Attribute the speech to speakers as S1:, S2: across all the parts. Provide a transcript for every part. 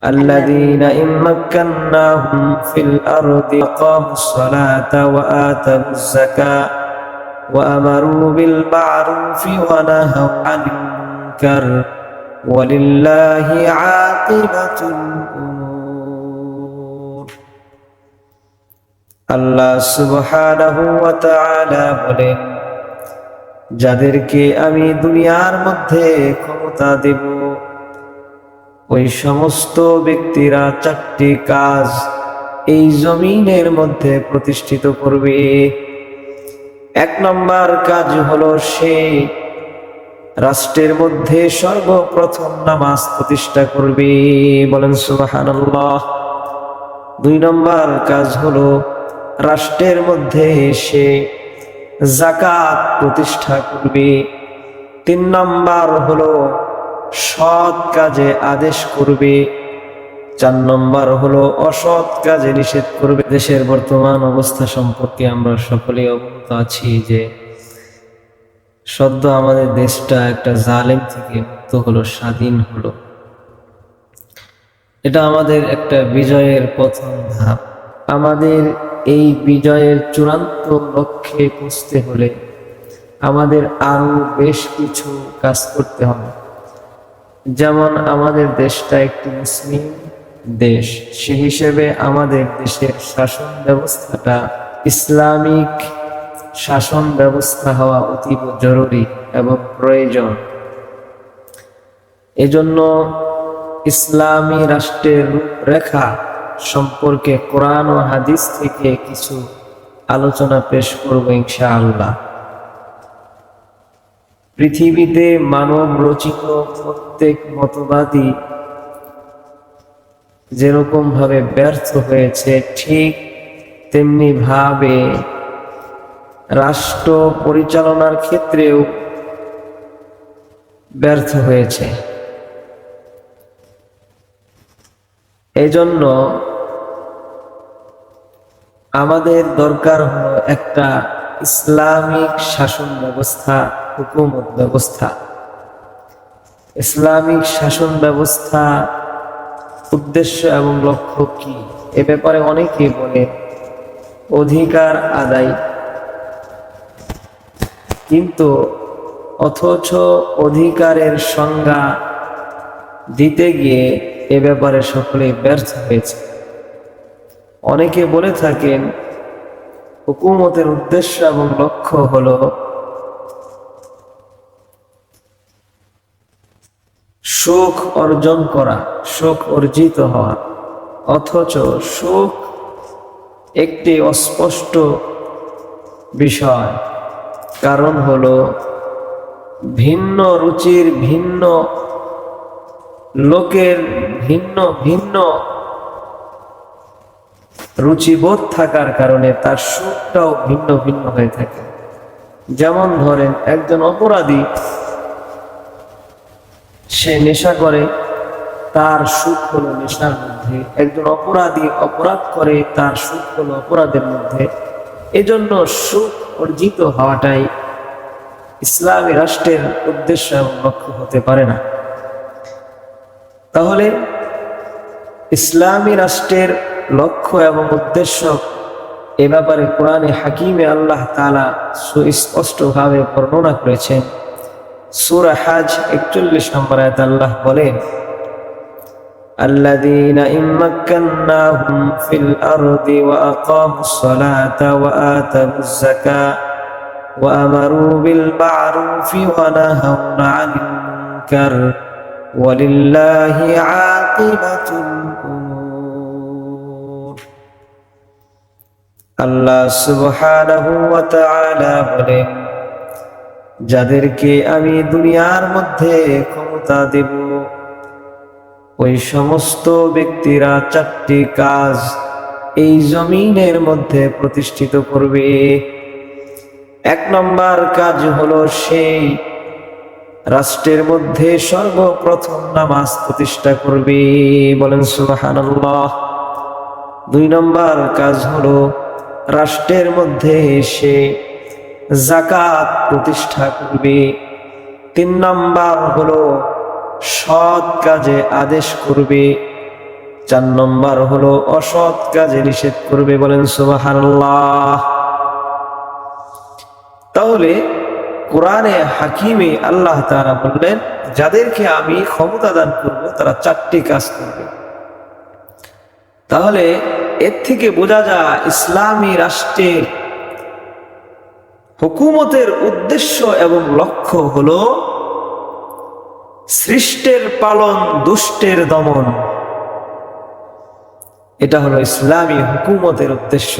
S1: الذين إن مكناهم في الأرض أقاموا الصلاة وآتوا الزكاة وأمروا بالمعروف ونهوا عن المنكر ولله عاقبة الأمور আল্লাহ সুবহানাহু ওয়া তাআলা বলেন, যাদেরকে আমি দুনিয়ার মধ্যে ক্ষমতা দেব ওই সমস্ত ব্যক্তিরা চারটি কাজ এই জমিনের মধ্যে প্রতিষ্ঠিত করবে। এক নম্বর কাজ হলো সে রাষ্ট্রের মধ্যে সর্বপ্রথম নামাজ প্রতিষ্ঠা করবে, বলেন সুবহানাল্লাহ। দুই নম্বর কাজ হলো রাষ্ট্রের মধ্যে সে যাকাত প্রতিষ্ঠা করবে। তিন নম্বর হলো সৎ কাজে আদেশ করবে। চার নম্বর হলো অসৎ কাজে নিষেধ করবে। দেশের বর্তমান অবস্থা সম্পর্কে আমরা সকলেই অবগত আছি যে সদ্য আমাদের দেশটা একটা জালেম থেকে মুক্ত হলো, স্বাধীন হলো। এটা আমাদের একটা বিজয়ের প্রথম ধাপ। আমাদের এই বিজয়ের চূড়ান্ত লক্ষ্যে পৌঁছতে হলে আমাদের আরো বেশ কিছু কাজ করতে হবে। যেমন আমাদের দেশটা একটি মুসলিম দেশ, সে হিসেবে আমাদের দেশের শাসন ব্যবস্থাটা ইসলামিক শাসন ব্যবস্থা হওয়া অতীব জরুরি এবং প্রয়োজন। এজন্য ইসলামী রাষ্ট্রের রূপরেখা সম্পর্কে কোরআন ও হাদিস থেকে কিছু আলোচনা পেশ করব ইনশাআল্লাহ। পৃথিবীতে মানব রচিত প্রত্যেক মতবাদী যেরকম ভাবে ব্যর্থ হয়েছে, ঠিক তেমনি ভাবে রাষ্ট্র পরিচালনার ক্ষেত্রেও ব্যর্থ হয়েছে। এজন্য আমাদের দরকার হলো একটা ইসলামিক শাসন ব্যবস্থা, হুকুমত ব্যবস্থা। ইসলামিক শাসন ব্যবস্থা উদ্দেশ্য এবং লক্ষ্য কি, এ ব্যাপারে অনেকে বলে অধিকার আদায়, কিন্তু অথচ অধিকারের সংজ্ঞা দিতে গিয়ে এ ব্যাপারে সকলেই ব্যর্থ হয়েছে। অনেকে বলে থাকেন হুকুমতের উদ্দেশ্য এবং লক্ষ্য হলো সুখ অর্জন করা, সুখ অর্জিত হওয়া, অথচ সুখ একটি অস্পষ্ট বিষয়। কারণ হলো ভিন্ন রুচির, ভিন্ন লোকের ভিন্ন ভিন্ন রুচিবোধ থাকার কারণে তার সুখটাও ভিন্ন ভিন্ন হয়ে থাকে। যেমন ধরেন একজন অপরাধী, সে নেশা করে, তার সুখ হলো নেশার মধ্যে। একজন অপরাধী অপরাধ করে, তার সুখ হলো অপরাধের মধ্যে। এজন্য সুখ অর্জিত হওয়াটাই ইসলামী রাষ্ট্রের উদ্দেশ্য এবং লক্ষ্য হতে পারে না। তাহলে ইসলামী রাষ্ট্রের লক্ষ্য এবং উদ্দেশ্য এ ব্যাপারে কোরআনে হাকিমে আল্লাহ তাআলা সুস্পষ্টভাবে বর্ণনা করেছেন। সূরা হজ 41 নম্বর আয়াতে আল্লাহ বলেন, আল্লাযীনা ইম্মাক্কান্নাহুম ফিল আরদি ওয়া আকামুস সালাতা ওয়া আতাউয যাকাত ওয়া আমারু বিল মা'রুফি ওয়া নাহাউ আনিল মুনকার ওয়ালিল্লাহি আকিবাতুল উমুর। আল্লাহ সুবহানাহু ওয়া তাআলা বলেন, যাদেরকে আমি দুনিয়ার মধ্যে ক্ষমতা দেব ওই সমস্ত ব্যক্তিরা চারটি কাজ এই জমিনের মধ্যে প্রতিষ্ঠিত করবে। এক নম্বর কাজ হলো সেই রাষ্ট্রের মধ্যে সর্বপ্রথম নামাজ প্রতিষ্ঠা করবে, বলেন সুবহানাল্লাহ। দুই নম্বর কাজ হলো রাষ্ট্রের মধ্যে সে যাকাত প্রতিষ্ঠা করবে। তিন নম্বর হলো সৎ কাজে আদেশ করবে। 4 নম্বর হলো অসৎ কাজে নিষেধ করবে। বলেন সুবহানাল্লাহ। তাহলে কোরআনে হাকিমে আল্লাহ তাআলা বললেন, যাদেরকে আমি ক্ষমতা দান করব তারা 4টি কাজ করবে। তাহলে এর থেকে বোঝা যায় ইসলামী রাষ্ট্রের হুকুমতের উদ্দেশ্য এবং লক্ষ্য হলো সৃষ্টের পালন, দুষ্টের দমন। এটা হলো ইসলামী হুকুমতের উদ্দেশ্য।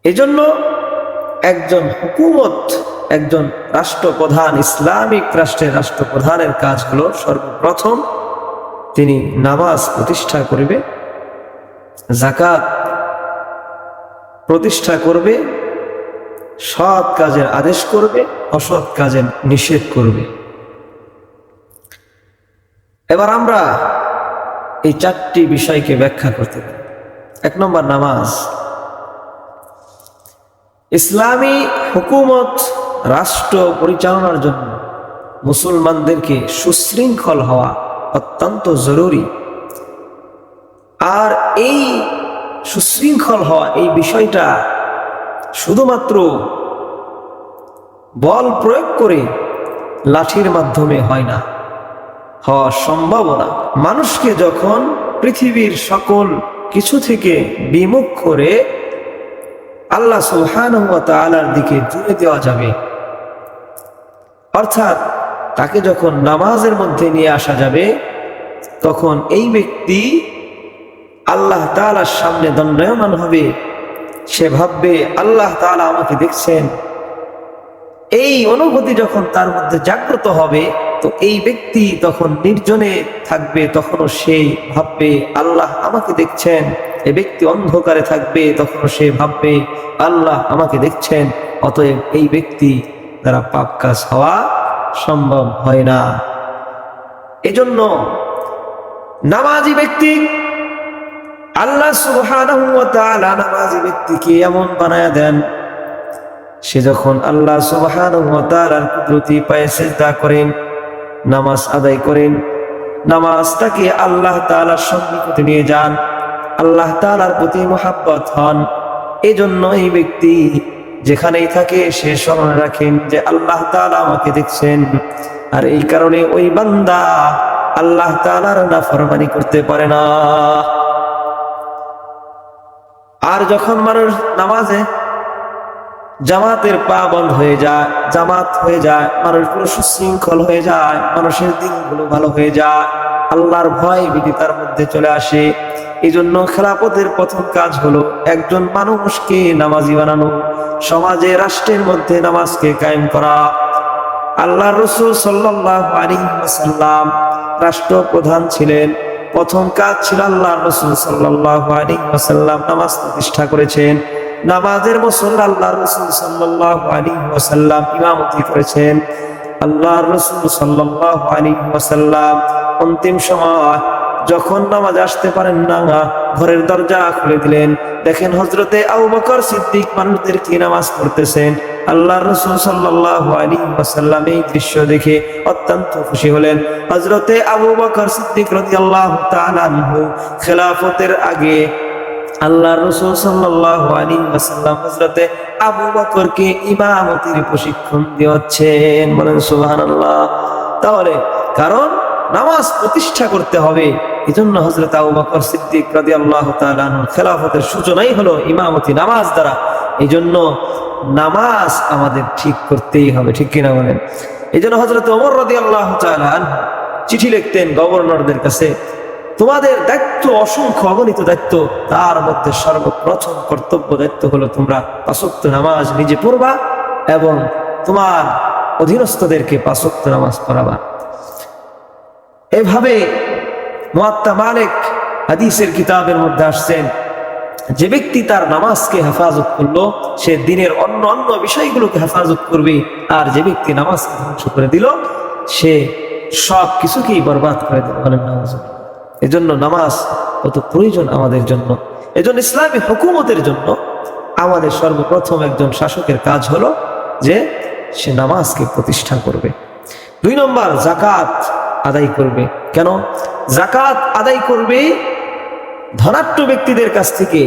S1: এজন্য একজন হুকুমত, একজন রাষ্ট্রপ্রধান, ইসলামিক রাষ্ট্রের রাষ্ট্রপ্রধানের কাজ হলো সর্বপ্রথম তিনি নামাজ প্রতিষ্ঠা করবে, যাকাত প্রতিষ্ঠা করবে, সৎ কাজের আদেশ করবে, অসৎ কাজের নিষেধ করবে। এবার আমরা এই 4টি বিষয়কে ব্যাখ্যা করতে পারি। 1 নম্বর, নামাজ। ইসলামী হুকুমত রাষ্ট্র পরিচালনার জন্য মুসলমানদেরকে সুশৃঙ্খল হওয়া অত্যন্ত জরুরি। আর এই সুশৃঙ্খল হওয়া, এই বিষয়টা শুধুমাত্র বল প্রয়োগ করে লাঠির মাধ্যমে হয় না, হওয়া সম্ভব না। মানুষকে যখন পৃথিবীর সকল কিছু থেকে বিমুখ করে আল্লাহ সুবহানাহু ওয়া তাআলার দিকে জুড়ে দেওয়া যাবে, অর্থাৎ তাকে যখন নামাজের মধ্যে নিয়ে আসা যাবে, তখন এই ব্যক্তি আল্লাহ তাআলার সামনে দণ্ডায়মান হবে। সে ভাববে আল্লাহ তাআলা আমাকে দেখছেন। এই অনুভূতি যখন তার মধ্যে জাগ্রত হবে, তো এই ব্যক্তি তখন নির্জনে থাকবে, তখনও সে ভাববে আল্লাহ আমাকে দেখছেন। এই ব্যক্তি অন্ধকারে থাকবে, তখনও সে ভাববে আল্লাহ আমাকে দেখছেন। অতএব এই ব্যক্তি দ্বারা পাপ কাজ হওয়া সম্ভব হয় না। এজন্য নামাজি ব্যক্তি, আল্লাহ সুবহানাহু ওয়া তাআলা নামাজি ব্যক্তিকে এমন বানায়া দেন, সে যখন আল্লাহ সুবহানাহু ওয়া তাআলার কুদরতি পায়ে সিজদা করেন, নামাজ আদায় করেন, নামাজ তাকে আল্লাহ তাআলার সন্নিকটে নিয়ে যান, আল্লাহ তাআলার প্রতি মুহাব্বত হন। এজন্য এই ব্যক্তি যেখানেই থাকে সে স্মরণে রাখেন যে আল্লাহ তাআলা আমাকে দেখছেন। আর এই কারণে ওই বান্দা আল্লাহ তাআলার নাফরমানি করতে পারে না। আর যখন মানুষ নামাজে জামাতের পা বন্ধ হয়ে যায়, জামাত হয়ে যায়, মানুষগুলো সুশৃঙ্খল হয়ে যায়, মানুষের দিনগুলো ভালো হয়ে যায়, আল্লাহর ভয় ভীতি তার মধ্যে চলে আসে। এই জন্য খেলাফতের প্রথম কাজ হলো একজন মানুষকে নামাজি বানানো, সমাজে রাষ্ট্রের মধ্যে নামাজকে কায়েম করা। আল্লাহর রাসূল সাল্লাল্লাহু আলাইহি ওয়াসাল্লাম রাষ্ট্রপ্রধান ছিলেন। প্রথম কাজ ছিল আল্লাহর রাসূল সাল্লাল্লাহু আলাইহি ওয়াসাল্লাম নামাজ প্রতিষ্ঠা করেছেন। নামাজের মুসল্লা আল্লাহর রাসূল সাল্লাল্লাহু আলাইহি ওয়াসাল্লাম ইমামতি করেছেন। আল্লাহর রাসূল সাল্লাল্লাহু আলাইহি ওয়াসাল্লাম অন্তিম সময় যখন নামাজ আসতে পারেন না, ঘরের দরজা খুলে দিলেন। দেখেন হযরতে আবু বকর সিদ্দিক মানুষদেরকে নামাজ পড়তেছেন। আল্লাহর রাসূল সাল্লাল্লাহু আলাইহি ওয়াসাল্লাম এই দৃশ্য দেখে অত্যন্ত খুশি হলেন। হযরতে আবু বকর সিদ্দিক রাদিয়াল্লাহু তাআলা আনহু খেলাফতের আগে আল্লাহর রাসূল সাল্লাল্লাহু আলাইহি ওয়াসাল্লাম হযরতে আবু বকরকে ইমামতির প্রশিক্ষণ দিচ্ছেন। বলেন সুবহানাল্লাহ। তাহলে কারণ নামাজ প্রতিষ্ঠা করতে হবে, এজন্য হযরত আবু বকর সিদ্দিক রাদিয়াল্লাহু তাআলা আনহু খেলাফতের সূচনাই হলো ইমামতি, নামাজ দ্বারা। এজন্য নামাজ আমাদের ঠিক করতেই হবে, ঠিক কিনা বলেন? এজন্য হযরত ওমর রাদিয়াল্লাহু তাআলা আনহু চিঠি লিখতেন গভর্নরদের কাছে, তোমাদের দায়িত্ব অসংখ্য, অগণিত দায়িত্ব, তার মধ্যে সর্বপ্রথম কর্তব্য দায়িত্ব হলো তোমরা 5 ওয়াক্ত নামাজ নিজে পড়বা এবং তোমার অধীনস্থদেরকে 5 ওয়াক্ত নামাজ পড়াবা। এভাবে মুয়াত্তা মালিক হাদিসের কিতাবের মধ্যে আসছেন, যে ব্যক্তি তার নামাজকে হেফাজত করলো সে দিনের অন্য অন্য বিষয়গুলোকে হেফাজত করবে, আর যে ব্যক্তি নামাজকে ধ্বংস করে দিল সে সব কিছুকেই বরবাদ করে দিল। বলেন নাউজুবিল্লাহ। এজন্য নামাজ কত প্রয়োজন আমাদের জন্য। এজন্য ইসলামী হুকুমতের জন্য আমাদের সর্বপ্রথম একজন শাসকের কাজ হলো যে সে নামাজকে প্রতিষ্ঠা করবে। 2 নম্বর, যাকাত। আদায় করবে। কেন? যাকাত আদায় করবে ধনাঢ্য ব্যক্তিদের কাছ থেকে,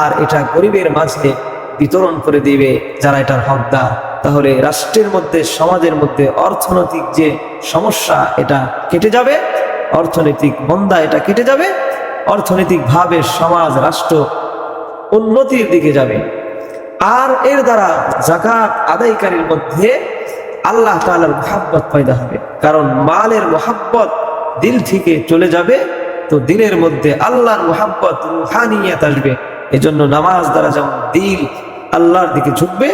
S1: আর এটা গরিবের মাঝে বিতরণ করে দিবে যারা এটার হকদার। তাহলে রাষ্ট্রের মধ্যে, সমাজের মধ্যে অর্থনৈতিক যে সমস্যা এটা কেটে যাবে, অর্থনৈতিক মন্দা এটা কেটে যাবে, অর্থনৈতিকভাবে সমাজ, রাষ্ট্র উন্নতির দিকে যাবে। আর এর দ্বারা যাকাত আদায়কারীর মধ্যে আল্লাহ তাআলার মুহাব্বত পয়দা হবে। কারণ মালের মুহাব্বত দিল থেকে চলে যাবে, তো দিলের মধ্যে আল্লাহর মুহাব্বত, রুহানিয়াত আসবে। এজন্য নামাজ দ্বারা যেমন দিল আল্লাহর দিকে ঝুঁকবে,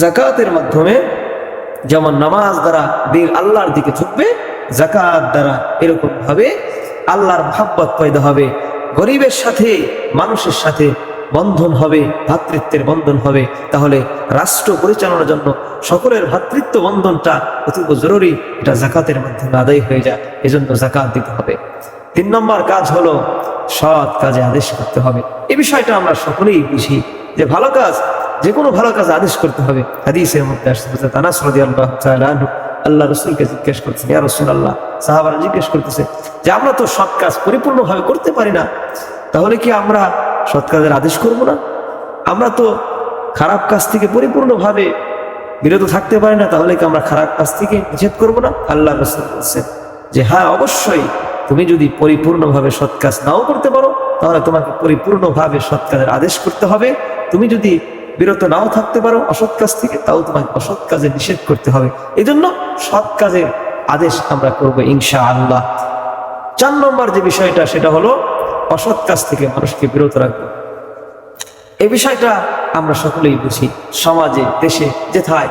S1: যাকাতের মাধ্যমে যেমন নামাজ দ্বারা দিল আল্লাহর দিকে ঝুঁকবে, যাকাত দ্বারা এরকম ভাবে আল্লাহর মুহাব্বত পয়দা হবে। গরিবের সাথে, মানুষের সাথে বন্ধন হবে, ভ্রাতৃত্বের বন্ধন হবে। তাহলে রাষ্ট্র পরিচালনার জন্য সকলের ভ্রাতৃত্ব বন্ধনটা অতীব জরুরি, এটা যাকাতের মাধ্যমে আদায় হয়ে যায়। এজন্য যাকাত দিতে হবে। 3 নম্বর কাজ হলো সৎ কাজে আদেশ করতে হবে। এই বিষয়টা আমরা সকলেই বুঝি যে ভালো কাজ, যে কোনো ভালো কাজ আদেশ করতে হবে। হাদিসের মধ্যে আসছে, আনাস রাদিয়াল্লাহু তাআলা আনহু আল্লাহ রাসূলকে জিজ্ঞেস করছেন, ইয়া রাসূলুল্লাহ, সাহাবারা জিজ্ঞেস করতেছে যে আমরা তো সৎ কাজ পরিপূর্ণভাবে করতে পারি না, তাহলে কি আমরা সৎ কাজের আদেশ করব না? আমরা তো খারাপ কাজ থেকে পরিপূর্ণভাবে বিরত থাকতে পারি না, তাহলে কি আমরা খারাপ কাজ থেকে নিষেধ করব না? আল্লাহ রাসূল বলছেন যে হ্যাঁ, অবশ্যই। তুমি যদি পরিপূর্ণভাবে সৎ কাজ নাও করতে পারো, তাহলে তোমাকে পরিপূর্ণভাবে সৎ কাজের আদেশ করতে হবে। তুমি যদি বিরত নাও থাকতে পারো অসৎ কাজ থেকে, তাও তোমাকে অসৎ কাজে নিষেধ করতে হবে। এই জন্য সৎ কাজের আদেশ আমরা করবো ইনশাআল্লাহ। 4 নম্বর যে বিষয়টা, সেটা হলো অসৎ কাজ থেকে মানুষকে বিরত রাখবো। এই বিষয়টা আমরা সকলেই বুঝি। সমাজে, দেশে যেথায়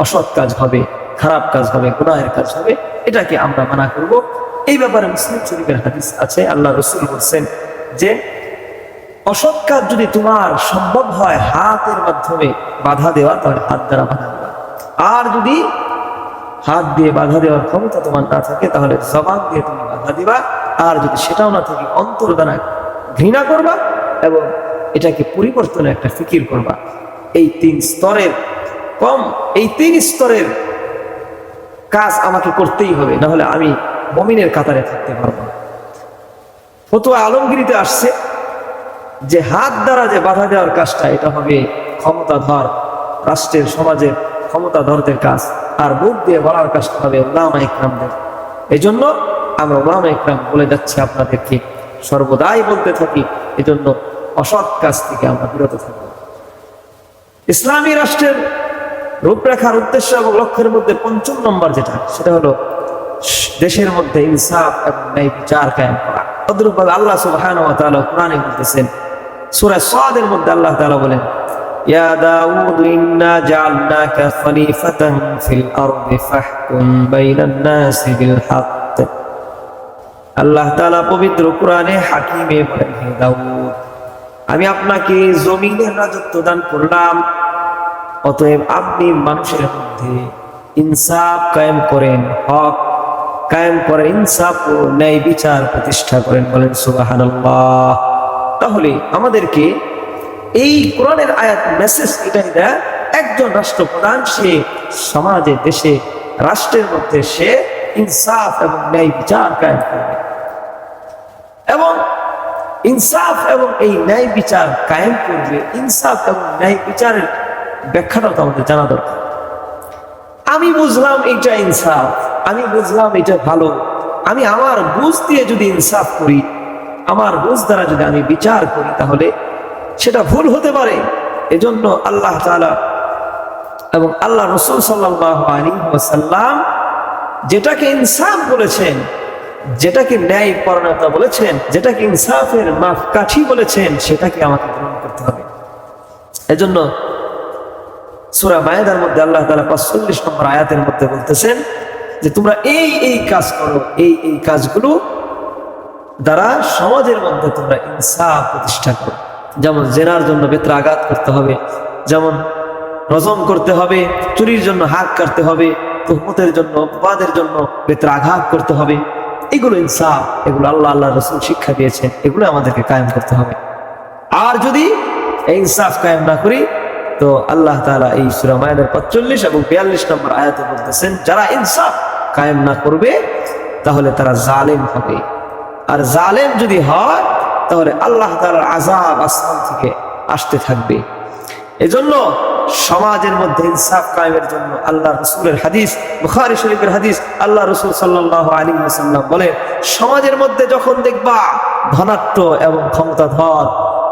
S1: অসৎ কাজ হবে, খারাপ কাজ হবে, গুনাহের কাজ হবে, এটাকে আমরা মানা করব। এই ব্যাপারে মুসলিম শরীফের হাদিস আছে, আল্লাহ রাসূল বলছেন যে অসৎ কাজ যদি তোমার সম্ভব হয় হাতের মাধ্যমে বাধা দেওয়া, তাহলে হাত দ্বারা বাধা দেওয়া। আর যদি হাত দিয়ে বাধা দেওয়ার ক্ষমতা তোমার না থাকে, তাহলে জবান দিয়ে তুমি বাধা দিবা। আর যদি সেটাও না থাকে, অন্তর দ্বারা ঘৃণা করবা এবং এটাকে পরিবর্তনের একটা ফিকির করবা। এই 3 স্তরের এই 3 স্তরের কাজ আমাকে করতেই হবে, না হলে আমি মুমিনের কাতারে থাকতে পারবো না। ফতোয়া আলমগীরিতে আসছে যে হাত দ্বারা যে বাধা দেওয়ার কাজটা, এটা হবে ক্ষমতাধর রাষ্ট্রের, সমাজের ক্ষমতাধরদের কাজ। আর মুখ দিয়ে বলার কাজটা হবে উলামা ইকরামদের। এই জন্য আমরা উলামা ইকরাম বলে যাচ্ছি, আপনাদেরকে সর্বদাই বলতে থাকি। এই জন্য অসৎ কাজ থেকে আমরা বিরত থাকবো। ইসলামী রাষ্ট্রের রূপরেখার উদ্দেশ্য এবং লক্ষ্যের মধ্যে 5 নম্বর যেটা, সেটা হলো দেশের মধ্যে ইনসাফ এবং ন্যায় বিচার কায়েম করা। তদ্রূপভাবে আল্লাহ সুবহানাহু ওয়া তাআলা কোরআনে বলতেছেন, সূরা সাদের মধ্যে আল্লাহ তাআলা বলেন, ইয়া দাউদ ইন্না জাআলনাকা খলিফাতান ফিল আরদি ফাহকুম বাইনান নাসি বিল হক। আল্লাহ তাআলা পবিত্র কোরআনে হাকিমে বলেন, হে দাউদ, আমি আপনাকে জমিনের রাজত্ব দান করলাম, অতএব আপনি মানুষের মধ্যে ইনসাফ কায়েম করেন, হক কায়েম করেন, ইনসাফ ও ন্যায় বিচার প্রতিষ্ঠা করেন। বলেন সুবহানাল্লাহ। তাহলে আমাদেরকে এই কোরআনের আয়াত মেসেজ এটাই দেয়, একজন রাষ্ট্রপ্রধান সে সমাজে, দেশে, রাষ্ট্রের মধ্যে সে ইনসাফ এবং ন্যায় বিচার কায়েম করবে। এবং ইনসাফ এবং এই ন্যায় বিচার কায়েম করবে। ইনসাফ এবং ন্যায় বিচারের ব্যাখ্যাটাও তো আমাদের জানা দরকার। আমি বুঝলাম এটা ইনসাফ, আমি বুঝলাম এটা ভালো, আমি আমার বুঝ দিয়ে যদি ইনসাফ করি, আমার বুঝ দ্বারা যদি আমি বিচার করি, তাহলে সেটা ভুল হতে পারে। এজন্য আল্লাহ তাআলা এবং আল্লাহ রাসূল সাল্লাল্লাহু আলাইহি ওয়াসাল্লাম যেটাকে ইনসাফ বলেছেন, যেটাকে ন্যায় পরায়ণতা বলেছেন, যেটাকে ইনসাফের মাপকাঠি বলেছেন, সেটাকে আমাকে গ্রহণ করতে হবে। এজন্য সূরা মায়েদার মধ্যে আল্লাহ তাআলা 45 নম্বর আয়াতের মধ্যে বলতেছেন যে তোমরা এই কাজ করো, এই কাজগুলো দ্বারা সমাজের মধ্যে তোমরা ইনসাফ প্রতিষ্ঠা করো। যেমন জেনার জন্য বেত্রাঘাত করতে হবে, যেমন রজম করতে হবে, চুরির জন্য হাত কাটতে হবে, তুহমতের জন্য, অপবাদের জন্য বেত্রাঘাত করতে হবে। এগুলো ইনসাফ, এগুলো আল্লাহ রাসূল শিক্ষা দিয়েছেন, এগুলো আমাদেরকে কায়েম করতে হবে। আর যদি ইনসাফ কায়েম না করি, তো আল্লাহ তাআলা এই সূরা মায়েদার 45 এবং 42 নম্বর আয়াতে বলতেছেন, যারা ইনসাফ কায়েম না করবে তাহলে তারা জালেম হবে। আর জালেম যদি হয় তাহলে আল্লাহ তাআলার আযাব আসমান থেকে আসতে থাকবে। এজন্য সমাজের মধ্যে ইনসাফ কায়েমের জন্য আল্লাহ রাসূলের হাদিস, বুখারী শরীফের হাদিস, আল্লাহ রাসূল সাল্লাল্লাহু আলাইহি ওয়াসাল্লাম বলেন, সমাজের মধ্যে যখন দেখবা ধনাঢ্য এবং ক্ষমতাধর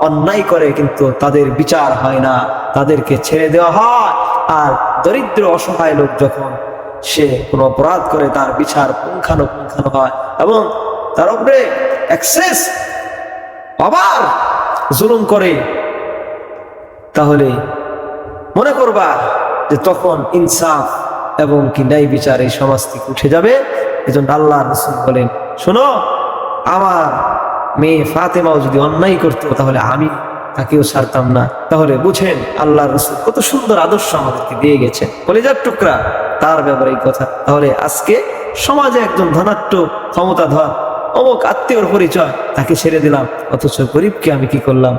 S1: অন্যায় করে কিন্তু তাদের বিচার হয় না, তাদেরকে ছেড়ে দেওয়া হয়, আর দরিদ্র অসহায় লোক যখন সে কোনো অপরাধ করে তার বিচার পুঙ্খানুপুঙ্খানু হয় এবং তার উপরে এক্সেস আবার জুলুম করে, তাহলে মনে করবা যে তখন ইনসাফ এবং কি ন্যায় বিচার এই সমাজ থেকে উঠে যাবে। এজন্য আল্লাহ রাসূল বলেন, শোনো, আমার মেয়ে ফাতেমাও যদি অন্যায় করতো তাহলে আমি তাকেও ছাড়তাম না। তাহলে বুঝেন আল্লাহ রাসূল কত সুন্দর আদর্শ আমাদেরকে দিয়ে গেছেন, কলিজার টুকরা তার ব্যাপারে এই কথা। তাহলে আজকে সমাজে একজন ধনাঢ্য ক্ষমতাধর অমুক আত্মীয়র পরিচয়, তাকে ছেড়ে দিলাম, অথচ গরিবকে আমি কি করলাম,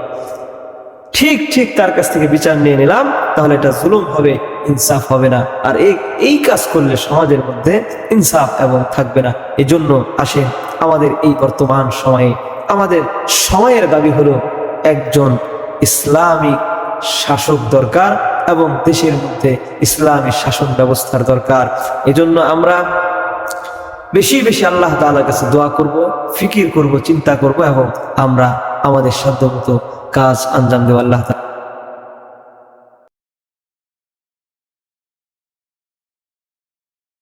S1: ঠিক ঠিক তার কাছ থেকে বিচার নিয়ে নিলাম, তাহলে এটা জুলুম হবে, ইনসাফ হবে না। আর এই কাজ করলে সমাজের মধ্যে ইনসাফ এবং থাকবে না। এই জন্য আসেন, আমাদের এই বর্তমান সময়ে আমাদের সময়ের দাবি হলো একজন ইসলামিক শাসক দরকার এবং দেশের মধ্যে ইসলামী শাসন ব্যবস্থার দরকার। এজন্য আমরা বেশি বেশি আল্লাহ তাআলার কাছে দোয়া করব, ফিকির করব, চিন্তা করব এবং আমরা আমাদের সাধ্যমতো কাজ আঞ্জাম দেব। আল্লাহ তাআলা